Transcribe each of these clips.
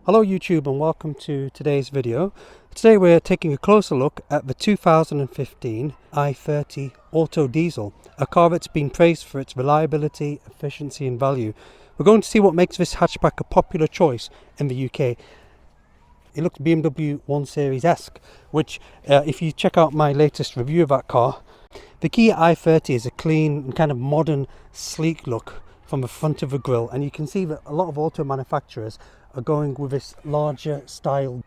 Hello YouTube and welcome to today's video. Today we're taking a closer look at the 2015 i30 Auto Diesel, a car that's been praised for its reliability, efficiency and value. We're going to see what makes this hatchback a popular choice in the UK. It looks BMW 1 Series-esque, which if you check out my latest review of that car, the Kia i30 is a clean and kind of modern, sleek look from the front of the grille, and you can see that a lot of auto manufacturers are going with this larger style.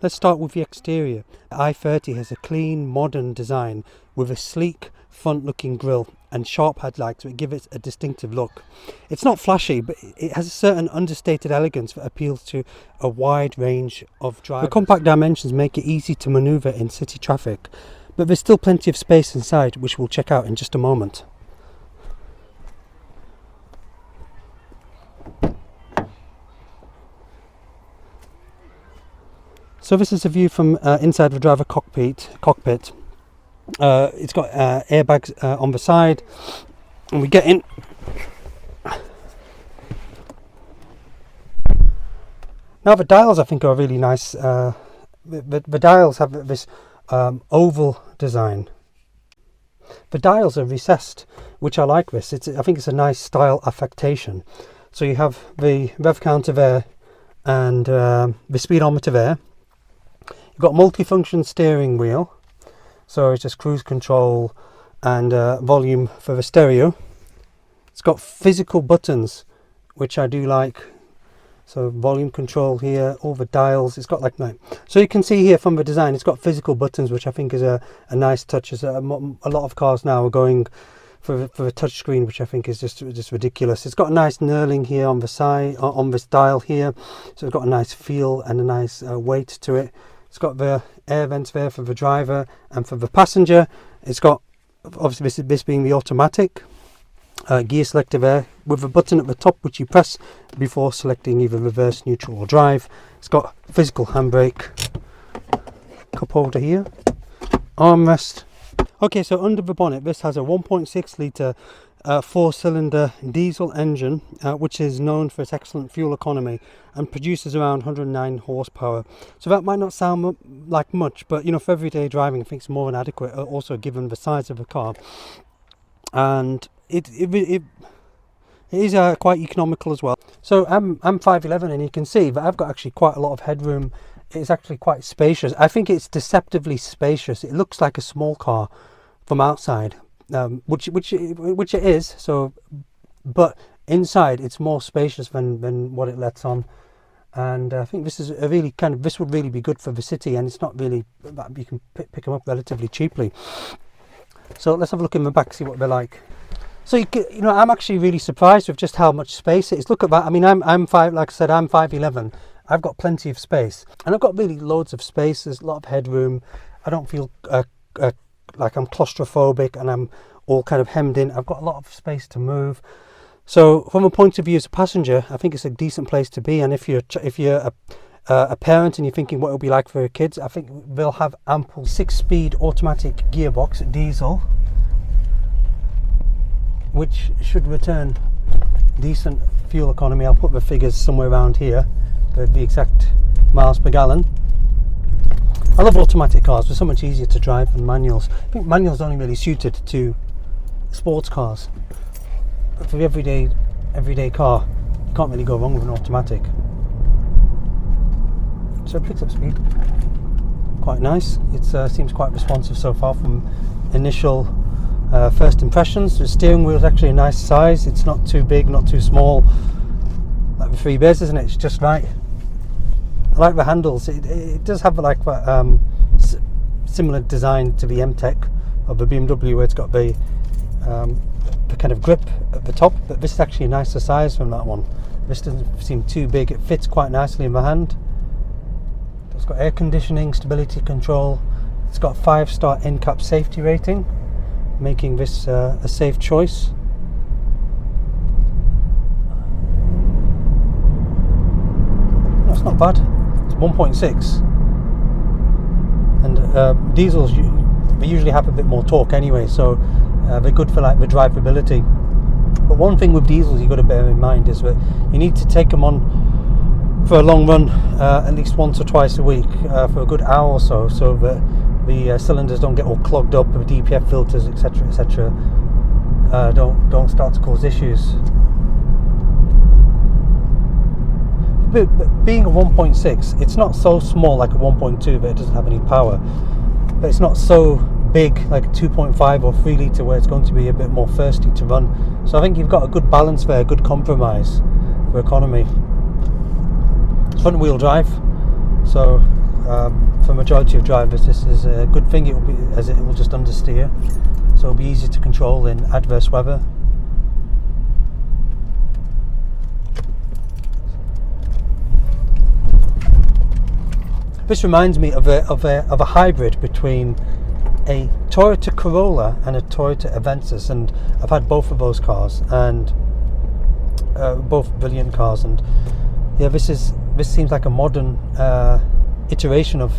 Let's start with the exterior. The i30 has a clean, modern design with a sleek front looking grille and sharp headlights that give it a distinctive look. It's not flashy, but it has a certain understated elegance that appeals to a wide range of drivers. The compact dimensions make it easy to maneuver in city traffic, but there's still plenty of space inside, which we'll check out in just a moment. So this is a view from inside the driver cockpit. It's got airbags on the side, and we get in. Now the dials I think are really nice. The dials have this oval design. The dials are recessed, which I like this. I think it's a nice style affectation. So you have the rev counter there and the speedometer there. You've got multi-function steering wheel, so it's just cruise control and volume for the stereo. It's got physical buttons, which I do like. So volume control here, all the dials. It's got like that. So you can see here from the design, it's got physical buttons, which I think is a nice touch. As a lot of cars now are going for a touch screen, which I think is just ridiculous. It's got a nice knurling here on the side, on this dial here. So it's got a nice feel and a nice weight to it. It's got the air vents there for the driver and for the passenger. It's got, obviously this being the automatic, gear selector there with a button at the top which you press before selecting either reverse, neutral or drive. It's got physical handbrake, cup holder here, armrest. Okay, so under the bonnet this has a 1.6 litre 4-cylinder diesel engine, which is known for its excellent fuel economy and produces around 109 horsepower. So that might not sound like much, but you know, for everyday driving I think it's more than adequate, also given the size of the car. And it is quite economical as well. So I'm 5'11", and you can see that I've got actually quite a lot of headroom. It's actually quite spacious. I think it's deceptively spacious. It looks like a small car from outside. Which it is. So, but inside it's more spacious than what it lets on, and I think this is a really this would really be good for the city, and it's not really, you can pick them up relatively cheaply. So let's have a look in the back, see what they're like. So you know, I'm actually really surprised with just how much space it is. Look at that. I mean, I'm 5'11". I've got plenty of space, and I've got really loads of space. There's a lot of headroom. I don't feel like I'm claustrophobic and I'm all kind of hemmed in. I've got a lot of space to move. So from a point of view as a passenger, I think it's a decent place to be. And if you're a parent and you're thinking what it'll be like for your kids, I think they'll have ample 6-speed automatic gearbox diesel, which should return decent fuel economy. I'll put the figures somewhere around here, the exact miles per gallon. I love automatic cars. They're so much easier to drive than manuals. I think manuals are only really suited to sports cars. But for the everyday car, you can't really go wrong with an automatic. So it picks up speed quite nice. It seems quite responsive so far from initial first impressions. The steering wheel is actually a nice size. It's not too big, not too small. Like the 3-Bears, isn't it? It's just right. I like the handles. It does have like similar design to the M-Tech of the BMW, where it's got the kind of grip at the top, but this is actually a nicer size from that one. This doesn't seem too big. It fits quite nicely in my hand. It's got air conditioning, stability control. It's got 5-star NCAP safety rating, making this a safe choice. That's not bad. 1.6, and diesels, they usually have a bit more torque anyway, so they're good for like the drivability. But one thing with diesels you've got to bear in mind is that you need to take them on for a long run, at least once or twice a week, for a good hour or so, so that the cylinders don't get all clogged up with DPF filters, etc., etc. Don't start to cause issues. But being a 1.6, it's not so small like a 1.2 that it doesn't have any power, but it's not so big like a 2.5 or 3 litre where it's going to be a bit more thirsty to run. So I think you've got a good balance there, a good compromise for economy. It's front wheel drive, so for majority of drivers this is a good thing. It will be, as it will just understeer, so it'll be easy to control in adverse weather. This reminds me of a hybrid between a Toyota Corolla and a Toyota Avensis, and I've had both of those cars, and both brilliant cars. And yeah, this seems like a modern iteration of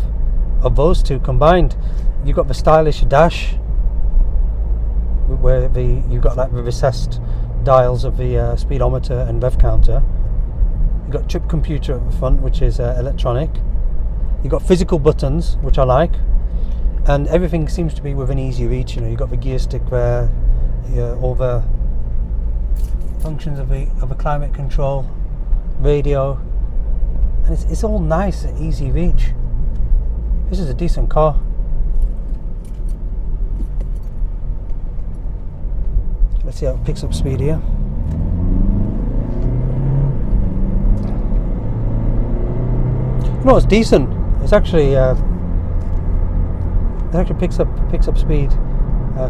those two combined. You've got the stylish dash, where you've got like the recessed dials of the speedometer and rev counter. You've got trip computer at the front, which is electronic. You've got physical buttons, which I like, and everything seems to be within easy reach. You know, you've got the gear stick there, all the functions of the climate control, radio, and it's all nice at easy reach. This is a decent car. Let's see how it picks up speed here. No, it's decent. It's actually it actually picks up speed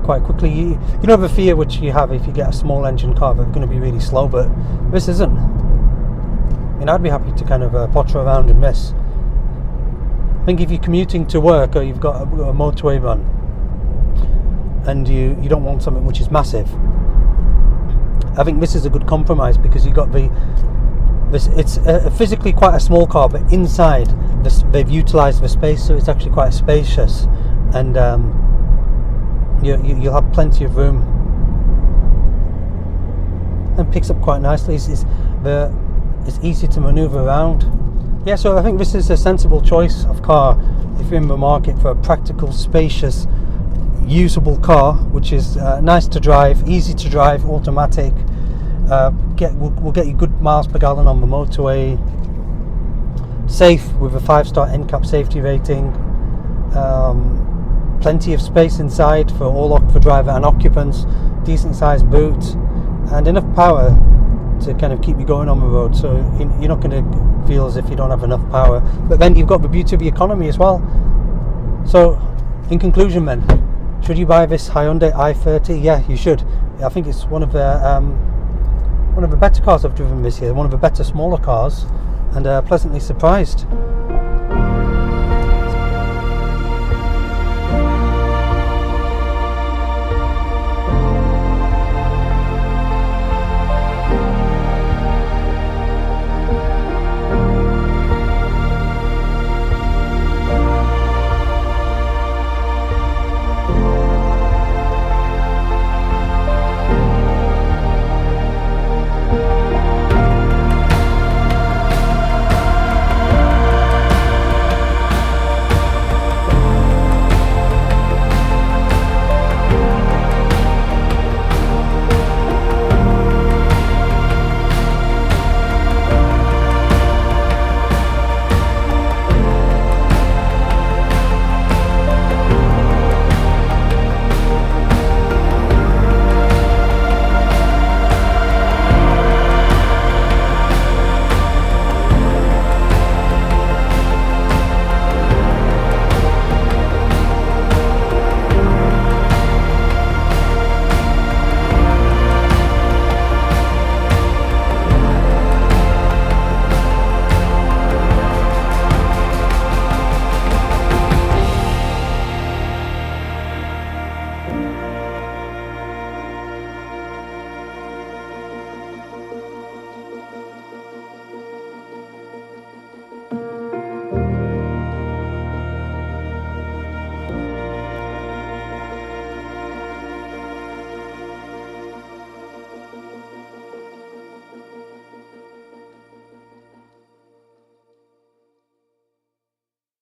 quite quickly. You know the fear which you have if you get a small engine car that's going to be really slow, but this isn't. I mean, I'd be happy to kind of potter around in this. I think if you're commuting to work or you've got a motorway run and you don't want something which is massive, I think this is a good compromise, because you've got it's physically quite a small car, but inside they've utilised the space, so it's actually quite spacious, and you'll have plenty of room, and picks up quite nicely. It's easy to manoeuvre around. Yeah, so I think this is a sensible choice of car if you're in the market for a practical, spacious, usable car, which is nice to drive, easy to drive, automatic. Will get you good miles per gallon on the motorway, safe with a 5-star NCAP safety rating, plenty of space inside for driver and occupants, decent sized boot, and enough power to kind of keep you going on the road, so you're not going to feel as if you don't have enough power. But then you've got the beauty of the economy as well. So in conclusion then, should you buy this Hyundai i30? Yeah, you should. I think it's one of the better cars I've driven this year, one of the better smaller cars, and pleasantly surprised.